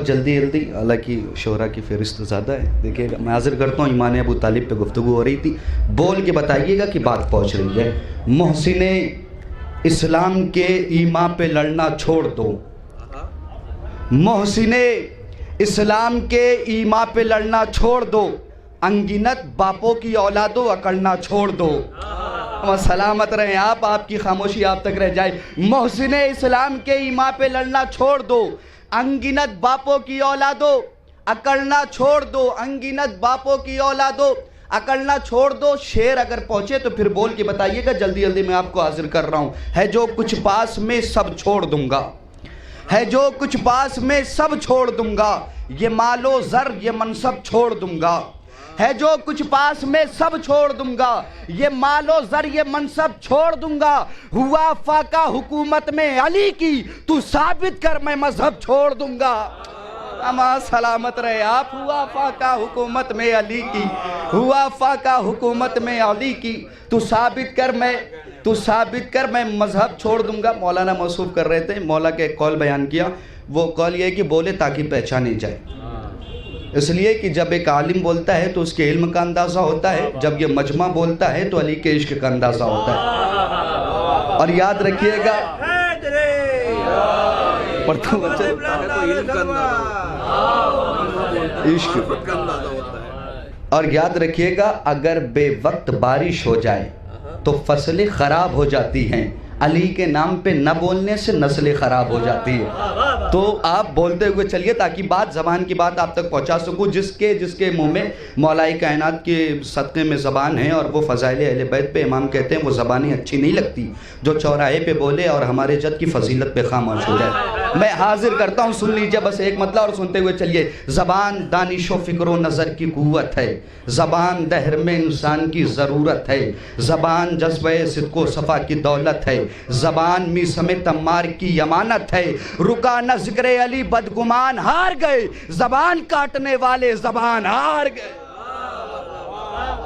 जल्दी हालांकि शोहरा की फ़हरिस्त ज़्यादा है। देखिएगा, मैं हाजिर करता हूँ इमाम अबू तालिब पे गुफ्तगू हो रही थी, बोल के बताइएगा कि बात पहुँच रही है। मोहसिन इस्लाम के ईमा पे लड़ना छोड़ दो, मोहसिन इस्लाम के ईमा पे लड़ना छोड़ दो, अंगिनत बापों की औलादों अकड़ना छोड़ दो। सलामत रहें आप, आपकी खामोशी आप तक रह जाए। मोहसिन इस्लाम के ईमा पे लड़ना छोड़ दो, अंगिनत बापों की औलादों अकड़ना छोड़ दो, अंगिनत बापों की औलादों अकड़ना छोड़ दो। शेर अगर पहुंचे तो फिर बोल के बताइएगा, जल्दी जल्दी मैं आपको हाजिर कर रहा हूं। है जो कुछ पास में सब छोड़ दूंगा, है जो कुछ पास में सब छोड़ दूंगा, ये मालो ज़र ये मनसब छोड़ दूंगा। है जो कुछ पास में सब छोड़ दूंगा, ये मालो ज़र ये मनसब छोड़ दूंगा। हुआ फाका हुकूमत में अली की, तू साबित कर मैं मजहब छोड़ दूंगा। अमा सलामत रहे आप। हुआ फाका हुकूमत में अली की, हुआ फाका हुकूमत में अली की, तू साबित कर मैं मजहब छोड़ दूंगा। मौलाना मौसूफ कर रहे थे, मौला के एक कौल बयान किया, वो कौल ये है कि बोले ताकि पहचानी जाए। इसलिए कि जब एक आलिम बोलता है तो उसके इल्म का अंदाज़ा होता है, जब ये मजमा बोलता है तो अली के इश्क का अंदाज़ा होता है। और याद रखिएगा, और याद रखिएगा, अगर बेवक्त बारिश हो जाए तो फसलें ख़राब हो जाती हैं, अली के नाम पे न बोलने से नस्लें ख़राब हो जाती है। तो आप बोलते हुए चलिए ताकि बात ज़बान की बात आप तक पहुंचा सकूं। जिसके मुंह में मौलाई कायनात के सदक़े में ज़बान है और वो फ़ज़ाइल अहले बैत पे इमाम कहते हैं वो ज़बानें अच्छी नहीं लगती, जो चौराहे पे बोले और हमारे जद की फजीलत पे खामोश हो जाए। मैं हाजिर करता हूँ, सुन लीजिए बस एक मतलब और सुनते हुए चलिए। ज़बान दानिश व फ़िक्र नज़र की क़ुव्वत है, ज़बान दहर में इंसान की ज़रूरत है, ज़बान जज्बे सिद्क़ो सफ़ा की दौलत है, ज़बान मी समेत अम्मार की अमानत है। रुका न ज़िक्र अली बदगुमान हार गए, ज़बान काटने वाले ज़बान हार गए।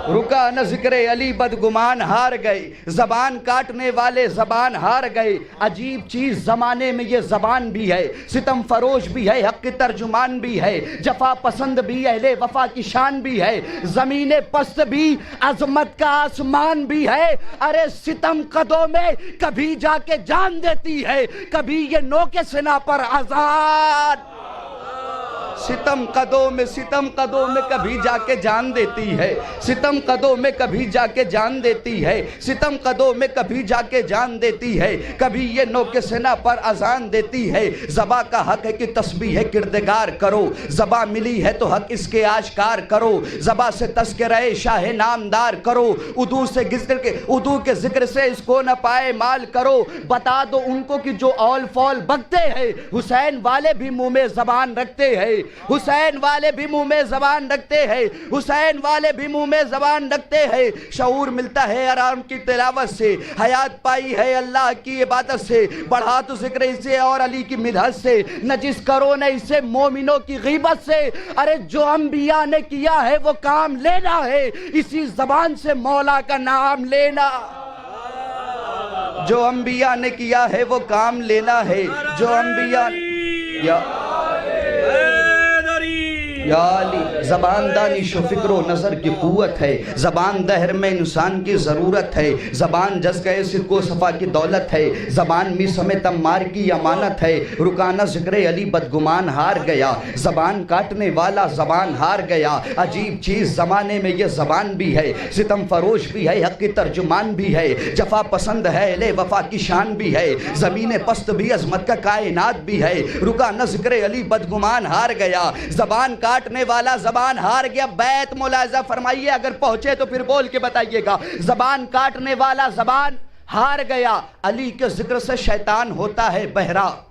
रुका न ज़िक्र अली बदगुमान हार गए, ज़बान काटने वाले ज़बान हार गए। अजीब चीज़ ज़माने में ये ज़बान भी है, सितम फरोश भी है, हक़ तर्जुमान भी है, जफ़ा पसंद भी, अहले वफ़ा की शान भी है, ज़मीने पस्त भी, अज़मत का आसमान भी है। अरे सितम कदों में कभी जाके जान देती है, कभी ये नोके सिना पर आज़ाद। सितम कदों में कभी जाके जान देती है, सितम कदों में कभी जाके जान देती है, सितम कदों में कभी जाके जान देती है, कभी ये नोके सेना पर अजान देती है। ज़बा का हक है कि तस्बीह है किरदगार करो, ज़बा मिली है तो हक इसके आश्कार करो, ज़बा से तस्करे शाह नामदार करो, उदू के ज़िक्र से इसको न पाए माल करो। बता दो उनको कि जो औल फौल बकते हैं, हुसैन वाले भी मुँह में ज़बान रखते हैं, हुसैन वाले भी मुंह में ज़बान रखते हैं, हुसैन वाले भी मुंह में ज़बान रखते हैं। शऊर मिलता है आराम की तिलावत से, हयात पाई है अल्लाह की इबादत से, बढ़ा तो ज़िक्र इसे और अली की मिदहत से, नजिस करो न इसे मोमिनों की गीबत से। अरे जो अंबिया ने किया है वो काम लेना है, इसी ज़बान से मौला का नाम लेना। जो अंबिया ने किया है वो काम लेना है, जो अंबिया या अली। ज़बान दानिश व फ़िक्र नज़र की क़ुव्वत है, ज़बान दहर में इंसान की ज़रूरत है, ज़बान जज़्बे सिद्क़ो सफ़ा की दौलत है, ज़बान मी समेत अम्मार की अमानत है। रुकाना ज़िक्र अली बदगुमान हार गया, ज़बान काटने वाला ज़बान हार गया। अजीब चीज़ ज़माने में ये ज़बान भी है, सितम फरोश भी है, हक़ की तर्जुमान भी है, जफ़ा पसंद है, अहले वफ़ा की शान भी है, ज़मीन पस्त भी, अज़मत का कायनात भी है। रुकाना ज़िक्र अली बदगुमान हार गया, ज़बान काटने वाला ज़बान हार गया। बैत मुलाज़ा फरमाइए, अगर पहुंचे तो फिर बोल के बताइएगा। ज़बान काटने वाला ज़बान हार गया। अली के ज़िक्र से शैतान होता है बहरा,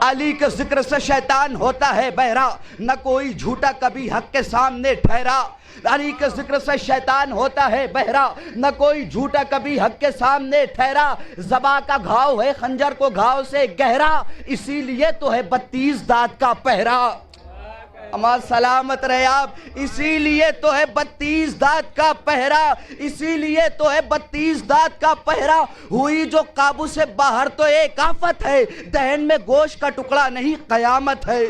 अली के ज़िक्र से शैतान होता है बहरा, न कोई झूठा कभी हक के सामने ठहरा। अली के ज़िक्र से शैतान होता है बहरा, न कोई झूठा कभी हक के सामने ठहरा। ज़बा का घाव है खंजर को घाव से गहरा, इसीलिए तो है 32 दांत का पहरा। अमा सलामत रहे आप। इसीलिए तो है 32 दांत का पहरा, इसीलिए तो है 32 दांत का पहरा। हुई जो काबू से बाहर तो एक आफत है, दहन में गोश्त का टुकड़ा नहीं कयामत है।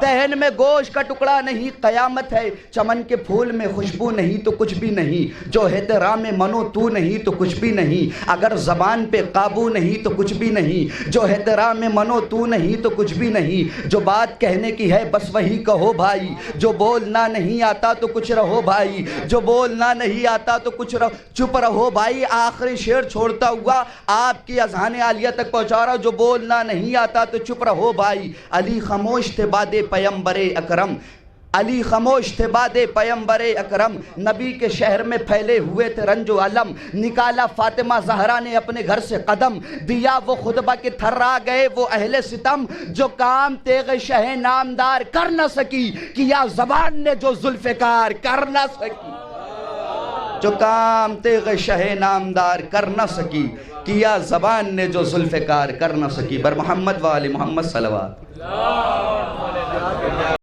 دہن میں گوشت کا ٹکڑا نہیں قیامت ہے، چمن کے پھول میں خوشبو نہیں تو کچھ بھی نہیں، جو احترام منو تو نہیں تو کچھ بھی نہیں، اگر زبان پہ قابو نہیں تو کچھ بھی نہیں، جو احترام منو تو نہیں تو کچھ بھی نہیں، جو بات کہنے کی ہے بس وہی کہو بھائی، جو بولنا نہیں آتا تو کچھ رہو بھائی، جو بولنا نہیں آتا تو کچھ رہو، چپ رہو بھائی۔ آخری شعر چھوڑتا ہوا آپ کی اذہان عالیہ تک پہنچا رہا، جو بولنا نہیں آتا تو چپ رہو بھائی۔ علی خاموش تھے باد پیمبر اکرم، علی خاموش تھے باد پیمبر اکرم، نبی کے شہر میں پھیلے ہوئے تھے رنج و علم، نکالا فاطمہ زہرا نے اپنے گھر سے قدم، دیا وہ خطبہ کہ تھرا گئے وہ اہل ستم، جو کام تیغ شہ نامدار کر نہ سکی، کیا زبان نے جو ذوالفقار کر نہ سکی، جو کام تیغ شہ نامدار کر نہ سکی، کیا زبان نے جو ذوالفقار کر نہ سکی۔ بر محمد و آل محمد صلوات۔